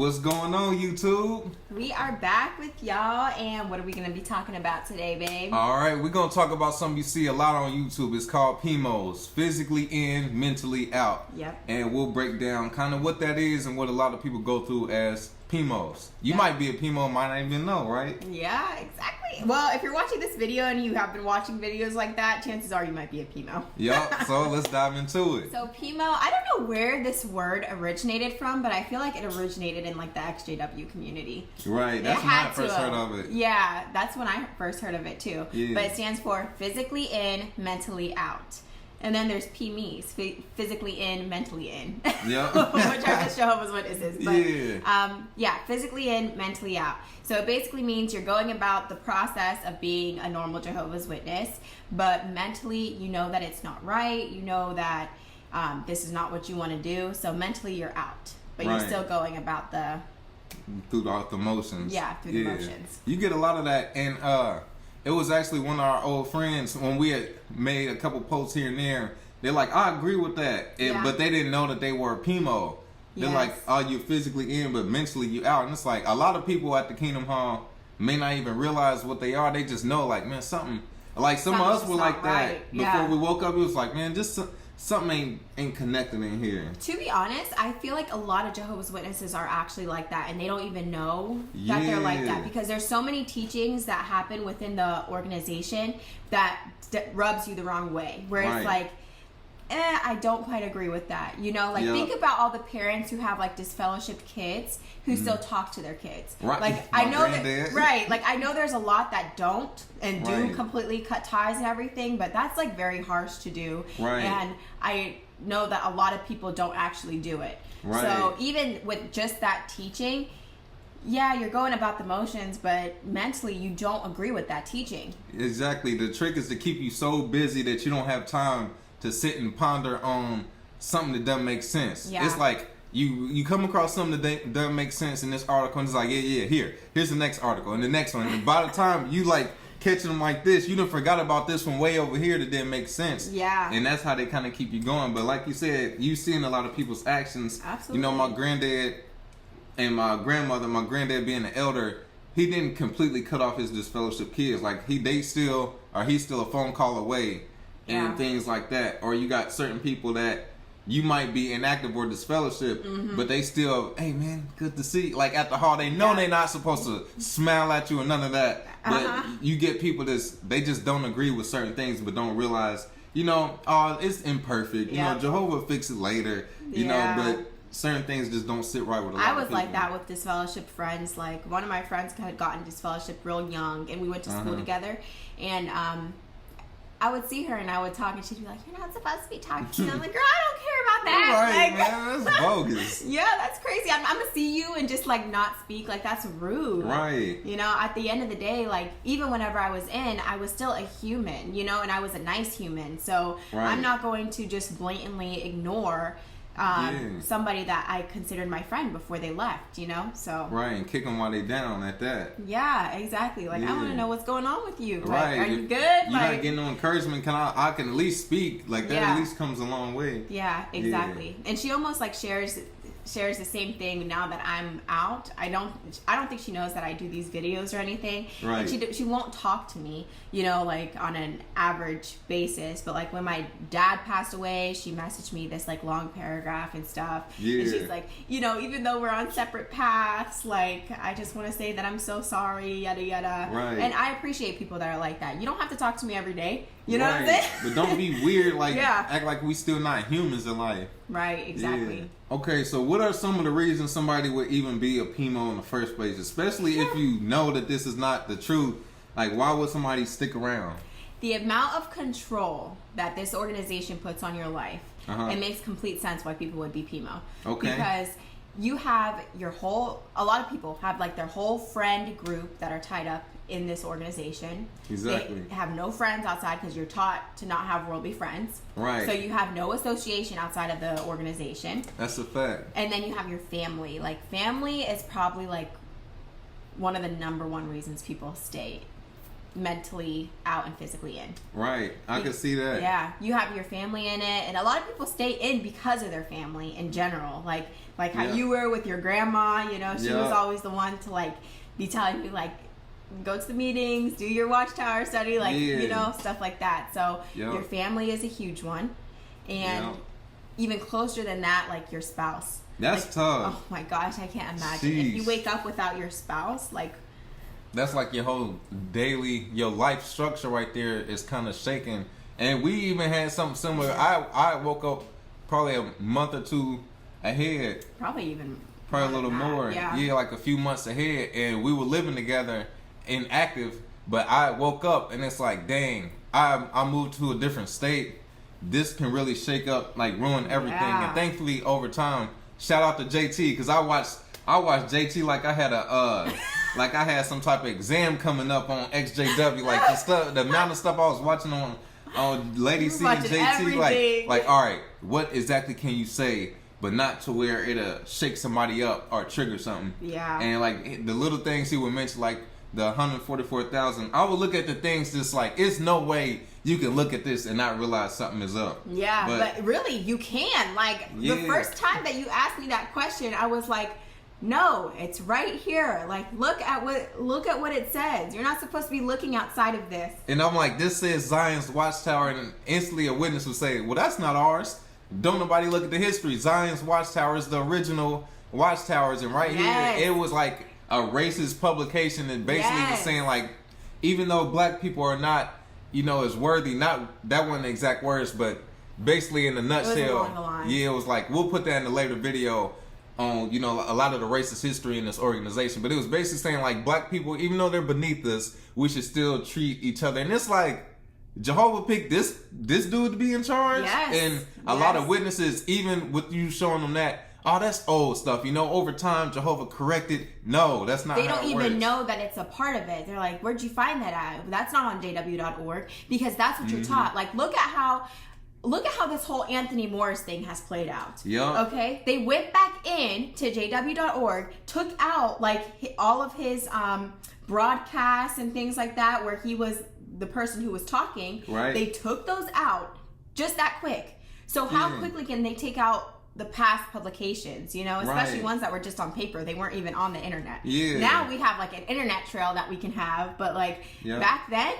What's going on, YouTube? We are back with y'all, and what are we going to be talking about today, babe? All right, we're going to talk about something you see a lot on YouTube. It's called PIMOs, physically in, mentally out. Yep. And we'll break down kind of what that is and what a lot of people go through as PIMOs. You Yep. might be a PIMO, might not even know, right? Yeah, exactly. Well, if you're watching this video and you have been watching videos like that, chances are you might be a PIMO. Yup, so let's dive into it. So PIMO, I don't know where this word originated from, but I feel like it originated in like the XJW community. Right, that's when I first heard of it. Yeah, that's when I first heard of it too. Yeah. But it stands for physically in, mentally out. And then there's P.I.M.O, physically in, mentally in. Yep. Which are the Jehovah's Witnesses. But, yeah. Physically in, mentally out. So it basically means you're going about the process of being a normal Jehovah's Witness, but mentally you know that it's not right. You know that this is not what you want to do. So mentally you're out, but Right. you're still going about the... Through the motions. Yeah, through the motions. You get a lot of that, and it was actually one of our old friends when we had made a couple posts here and there. They're like, I agree with that, but they didn't know that they were PIMO. They're like, oh, you're physically in, but mentally you out. And it's like a lot of people at the Kingdom Hall may not even realize what they are. They just know, like, man, something. Like some of us were like that before we woke up. It was like, man, just something ain't connected in here. To be honest, I feel like a lot of Jehovah's Witnesses are actually like that, and they don't even know that they're like that, because there's so many teachings that happen within the organization that rubs you the wrong way, where it's like, I don't quite agree with that. You know, like think about all the parents who have like disfellowshipped kids who still talk to their kids. Right. Like I know that, like I know there's a lot that don't and do completely cut ties and everything, but that's like very harsh to do. Right. And I know that a lot of people don't actually do it. Right. So even with just that teaching, yeah, you're going about the motions, but mentally you don't agree with that teaching. Exactly. The trick is to keep you so busy that you don't have time to sit and ponder on something that doesn't make sense. Yeah. It's like you come across something that doesn't make sense in this article, and it's like, here's the next article and the next one. And by the time you like catching them like this, you done forgot about this one way over here that didn't make sense. Yeah. And that's how they kind of keep you going. But like you said, you seeing a lot of people's actions. Absolutely. You know, my granddad and my grandmother, my granddad being an elder, he didn't completely cut off his disfellowship kids. Like he's still a phone call away. And things like that. Or you got certain people that you might be inactive or disfellowship, but they still, hey man, good to see. Like at the hall, they know they're not supposed to smile at you or none of that. But you get people they just don't agree with certain things, but don't realize, you know, oh, it's imperfect. You know, Jehovah fix it later. You know, but certain things just don't sit right with a lot of people. I was like that with disfellowship friends. Like one of my friends had gotten disfellowship real young, and we went to school together, and I would see her and I would talk, and she'd be like, "You're not supposed to be talking to me." I'm like, "Girl, I don't care about that." Right, like, man, that's bogus. Yeah, that's crazy. I'm gonna see you and just like not speak. Like that's rude. Right. You know, at the end of the day, like even whenever I was in, I was still a human. You know, and I was a nice human. So I'm not going to just blatantly ignore somebody that I considered my friend before they left, you know? So and kick them while they down at that. Yeah, exactly. Like I want to know what's going on with you. Right. Like, are you good? You're not getting no encouragement. I can at least speak. Like that at least comes a long way. Yeah, exactly. And she almost like shares the same thing now that I'm out. I don't think she knows that I do these videos or anything. Right. And she won't talk to me, you know, like on an average basis. But like when my dad passed away, she messaged me this like long paragraph and stuff. Yeah. And she's like, you know, even though we're on separate paths, like I just want to say that I'm so sorry, yada yada. Right. And I appreciate people that are like that. You don't have to talk to me every day. You know what I'm saying? But don't be weird, like act like we still not humans in life. Right, exactly. Yeah. Okay, so what are some of the reasons somebody would even be a PIMO in the first place? Especially if you know that this is not the truth. Like, why would somebody stick around? The amount of control that this organization puts on your life, it makes complete sense why people would be PIMO. Okay. Because you have a lot of people have like their whole friend group that are tied up in this organization. Exactly. They have no friends outside because you're taught to not have worldly friends. Right. So you have no association outside of the organization. That's a fact. And then you have your family. Like family is probably like one of the number one reasons people stay mentally out and physically in. Right. I can see that. Yeah. You have your family in it, and a lot of people stay in because of their family in general. Like how you were with your grandma, you know, she was always the one to like be telling you like, go to the meetings, do your Watchtower study, like, you know, stuff like that. So your family is a huge one. And even closer than that, like your spouse. That's like, tough. Oh my gosh, I can't imagine. Jeez. If you wake up without your spouse, like... That's like your whole daily, your life structure right there is kind of shaken. And we even had something similar. I woke up probably a month or two ahead. Probably a little more. Yeah, like a few months ahead. And we were living together inactive. But I woke up and it's like, dang, I moved to a different state. This can really shake up, like ruin everything. Yeah. And thankfully, over time, shout out to JT, because I watched JT like I had some type of exam coming up on XJW. Like the amount of stuff I was watching on Lady C and JT. Everything. Like all right, what exactly can you say, but not to where it'll shake somebody up or trigger something. Yeah. And like the little things he would mention, like the 144,000. I would look at the things just like, it's no way you can look at this and not realize something is up. Yeah, but really, you can. Like, the first time that you asked me that question, I was like, no, it's right here. Like, look at what it says. You're not supposed to be looking outside of this. And I'm like, this says Zion's Watchtower, and instantly a witness would say, well, that's not ours. Don't nobody look at the history. Zion's Watchtower is the original Watchtowers, and right here, it was like a racist publication that basically was saying, like, even though black people are not, you know, as worthy, not that wasn't the exact words, but basically in a nutshell, it was along the lines. It was like, we'll put that in a later video on, you know, a lot of the racist history in this organization. But it was basically saying, like, black people, even though they're beneath us, we should still treat each other. And it's like, Jehovah picked this dude to be in charge. And a lot of witnesses, even with you showing them that, oh, that's old stuff. You know, over time, Jehovah corrected. No, that's not how it works. They don't even know that it's a part of it. They're like, where'd you find that at? That's not on jw.org, because that's what you're taught. Like, look at how this whole Anthony Morris thing has played out. Yeah. Okay? They went back in to jw.org, took out, like, all of his broadcasts and things like that where he was the person who was talking. Right. They took those out just that quick. So how quickly can they take out the past publications, you know, especially ones that were just on paper? They weren't even on the internet. Yeah. Now we have like an internet trail that we can have, but like back then,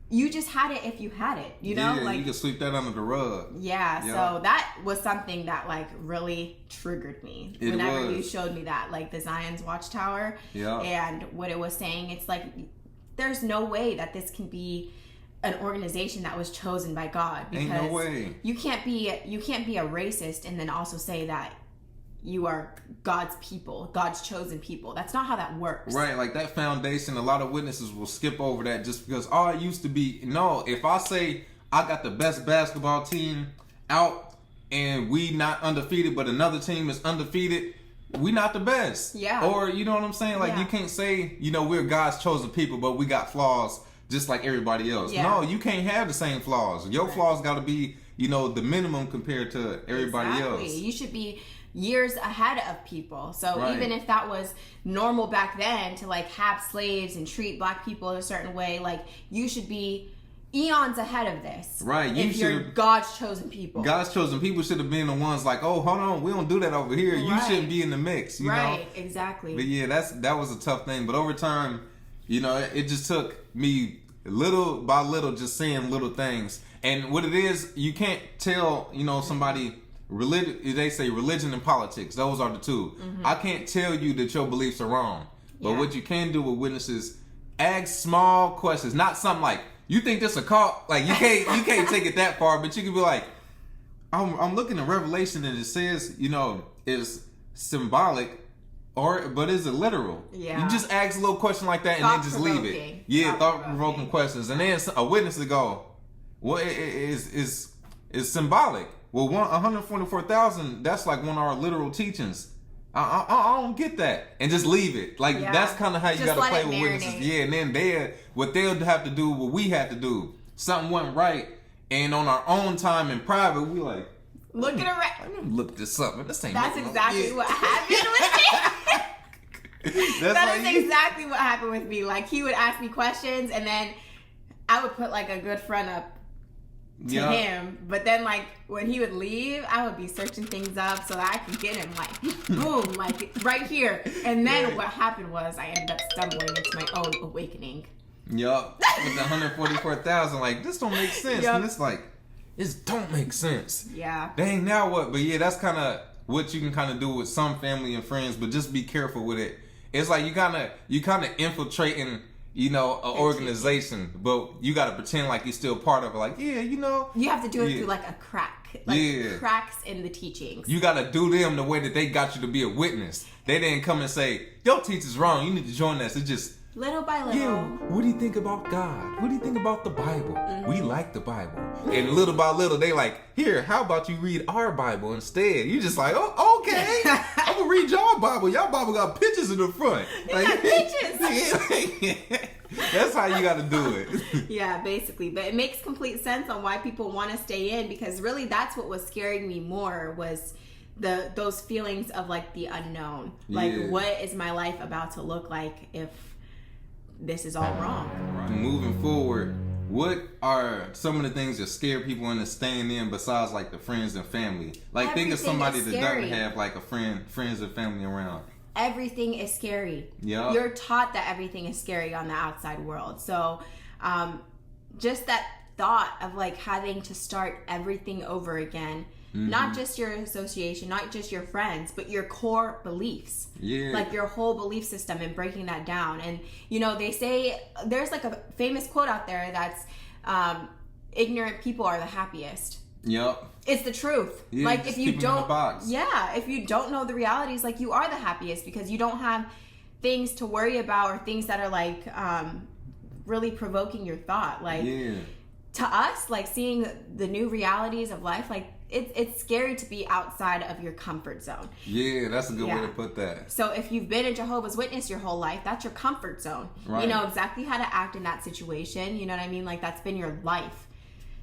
you just had it if you had it, you know? Like, you could sweep that under the rug. Yeah, so that was something that like really triggered me whenever you showed me that, like the Zion's Watchtower and what it was saying. It's like, there's no way that this can be an organization that was chosen by God, because ain't no way. You can't be a racist and then also say that you are God's people, God's chosen people. That's not how that works. Right, like that foundation, a lot of witnesses will skip over that just because, oh, it used to be. No, if I say I got the best basketball team out and we not undefeated, but another team is undefeated, we not the best. Yeah. Or, you know what I'm saying? Like, you can't say, you know, we're God's chosen people, but we got flaws just like everybody else. Yeah. No, you can't have the same flaws. Your flaws got to be, you know, the minimum compared to everybody else. You should be years ahead of people. So even if that was normal back then to like have slaves and treat black people a certain way, like you should be eons ahead of this. Right. You're God's chosen people. God's chosen people should have been the ones like, oh, hold on, we don't do that over here. You shouldn't be in the mix. You know? Exactly. But yeah, that was a tough thing. But over time, you know, it just took me little by little just seeing little things. And what it is, you can't tell, you know, somebody, they say religion and politics, those are the two. I can't tell you that your beliefs are wrong. But what you can do with witnesses, ask small questions, not something like, you think this a cult? Like, you can't take it that far, but you can be like, I'm looking at Revelation and it says, you know, it's symbolic, but is it literal? Yeah. You just ask a little question like that and then just leave it. Yeah, thought-provoking questions. And then a witness to go, well, it is symbolic. Well, 144,000, that's like one of our literal teachings. I don't get that. And just leave it. Like, that's kind of how you got to play with witnesses. Yeah, and then they'll have to do what we have to do. Something wasn't right. And on our own time in private, we like, look at around. Look this up. This ain't That's exactly what happened with me. That is exactly what happened with me. Like, he would ask me questions, and then I would put like a good front up to him, but then like when he would leave, I would be searching things up so that I could get him like boom, like right here. And then what happened was I ended up stumbling into my own awakening. Yup. With the 144,000, like, this don't make sense. Yep. And it's like, this don't make sense. Yeah. Dang, now what? But yeah, that's kind of what you can kind of do with some family and friends, but just be careful with it. It's like you kind of infiltrating, you know, an organization, but you got to pretend like you're still part of it. Like, yeah, you know. You have to do it through like a crack. Like cracks in the teachings. You got to do them the way that they got you to be a witness. They didn't come and say, your teacher's wrong, you need to join us. It's just... little by little. Yeah, what do you think about God? What do you think about the Bible? Mm-hmm. We like the Bible. And little by little, they like, here, how about you read our Bible instead? You just like, oh, okay. I'm going to read y'all Bible. Y'all Bible got pictures in the front. Like, got pictures. That's how you got to do it. Yeah, basically. But it makes complete sense on why people want to stay in, because really that's what was scaring me more was those feelings of like the unknown. Like, what is my life about to look like if this is all wrong? Right. Moving forward, what are some of the things that scare people into staying in besides like the friends and family? Like, think of somebody that doesn't have like a friends and family around. Everything is scary. Yeah. You're taught that everything is scary on the outside world. So just that thought of like having to start everything over again. Mm-hmm. Not just your association, not just your friends, but your core beliefs. Yeah. Like your whole belief system and breaking that down. And, you know, they say, there's like a famous quote out there that's, ignorant people are the happiest. Yep. It's the truth. Yeah, like if you don't, if you don't know the realities, like you are the happiest because you don't have things to worry about or things that are like, really provoking your thought. Like to us, like seeing the new realities of life, like, it's scary to be outside of your comfort zone. Yeah, that's a good way to put that. So if you've been a Jehovah's Witness your whole life, that's your comfort zone. Right. You know exactly how to act in that situation. You know what I mean? Like, that's been your life.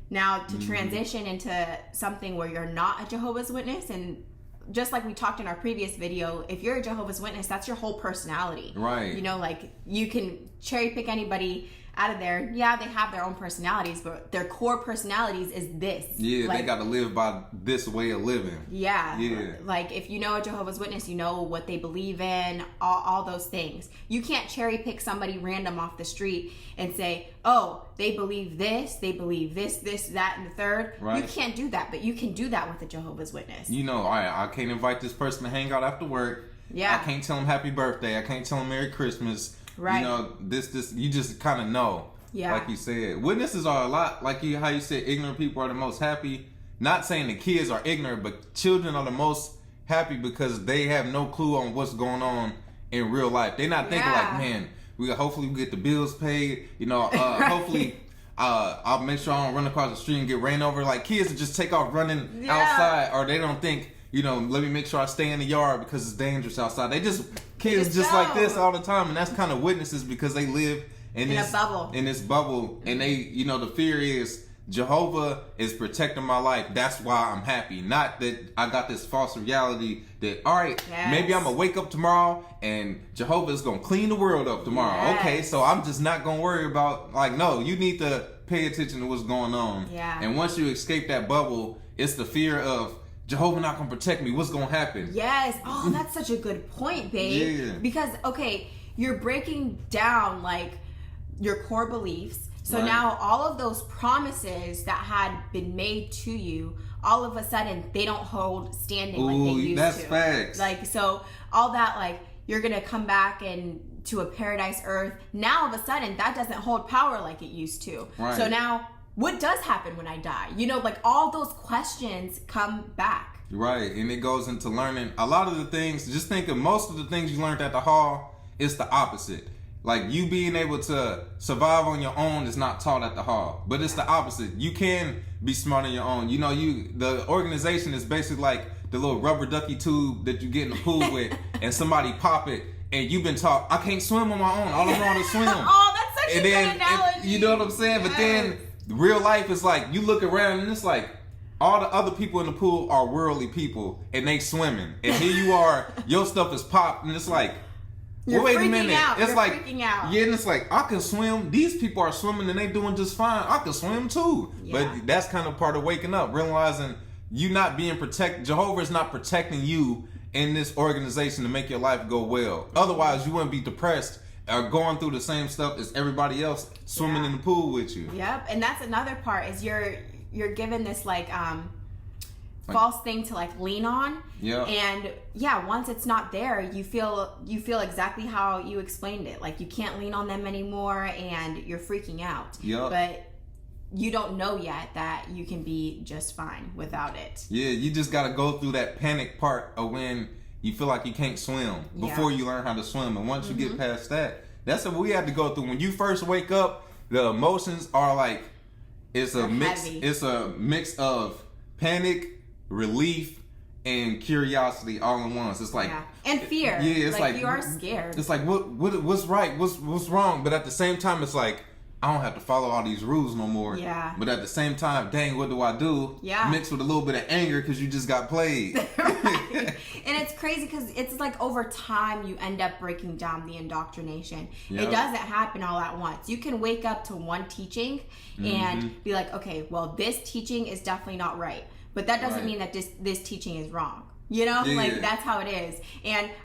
Now, to transition into something where you're not a Jehovah's Witness, and just like we talked in our previous video, if you're a Jehovah's Witness, that's your whole personality. Right. You know, like, you can cherry pick anybody out of there. Yeah, they have their own personalities, but their core personalities is this. Yeah, like, they got to live by this way of living. Yeah. Like, if you know a Jehovah's Witness, you know what they believe in, all those things. You can't cherry pick somebody random off the street and say, oh, they believe this, that, and the third. Right. You can't do that, but you can do that with a Jehovah's Witness. You know, I can't invite this person to hang out after work. Yeah. I can't tell them happy birthday. I can't tell them Merry Christmas. Right. You know, this you just kind of know. Yeah. Like you said. Witnesses are a lot, like how you said, ignorant people are the most happy. Not saying the kids are ignorant, but children are the most happy because they have no clue on what's going on in real life. They're not thinking like, man, hopefully we get the bills paid. You know, hopefully I'll make sure I don't run across the street and get ran over. Like, kids will just take off running outside, or they don't think, you know, let me make sure I stay in the yard because it's dangerous outside. Kids just like this all the time, and that's kind of witnesses because they live in this bubble, and they, you know, the fear is Jehovah is protecting my life. That's why I'm happy. Not that I got this false reality that, all right, maybe I'm gonna wake up tomorrow and Jehovah is gonna clean the world up tomorrow. Yes. Okay, so I'm just not gonna worry about, like, no, you need to pay attention to what's going on. Yeah. And once you escape that bubble, it's the fear of Jehovah not gonna protect me. What's gonna happen? Yes. Oh, that's such a good point, babe. Yeah. Because, okay, you're breaking down like your core beliefs. So now all of those promises that had been made to you, all of a sudden they don't hold standing like they used to. That's facts. Like, so all that, like, you're gonna come back and to a paradise earth. Now all of a sudden that doesn't hold power like it used to. Right. So now, what does happen when I die? You know, like, all those questions come back. Right, and it goes into learning a lot of the things. Just think of most of the things you learned at the hall, it's the opposite. Like, you being able to survive on your own is not taught at the hall, but it's the opposite. You can be smart on your own. You know, the organization is basically like the little rubber ducky tube that you get in the pool with, and somebody pop it, and you've been taught, I can't swim on my own. All I know is swim. Oh, that's such a good analogy. You know what I'm saying? Yes. But then real life is like, you look around and it's like, all the other people in the pool are worldly people, and they swimming. And here you are, your stuff is popped, and it's like, You're wait a freaking minute. out. It's You're like, freaking out. yeah, and it's like, I can swim. These people are swimming and they doing just fine. I can swim too. Yeah. But that's kind of part of waking up, realizing you not being protected. Jehovah is not protecting you in this organization to make your life go well. Otherwise, you wouldn't be depressed or going through the same stuff as everybody else swimming in the pool with you. Yep, and that's another part is you're given this like false thing to like lean on. Yeah. And yeah, once it's not there, you feel exactly how you explained it. Like you can't lean on them anymore, and you're freaking out. Yeah. But you don't know yet that you can be just fine without it. Yeah, you just got to go through that panic part of when you feel like you can't swim before you learn how to swim. And once you get past that, that's what we have to go through. When you first wake up, the emotions are like, it's a mix. Heavy. It's a mix of panic, relief, and curiosity all in once. It's like and fear. Yeah, it's like you are scared. It's like what's right, what's wrong. But at the same time, it's like, I don't have to follow all these rules no more. Yeah. But at the same time, dang, what do I do? Yeah. Mixed with a little bit of anger because you just got played. Right. And it's crazy because it's like over time you end up breaking down the indoctrination. Yep. It doesn't happen all at once. You can wake up to one teaching and be like, okay, well, this teaching is definitely not right. But that doesn't mean that this teaching is wrong. You know, Yeah. like that's how it is. And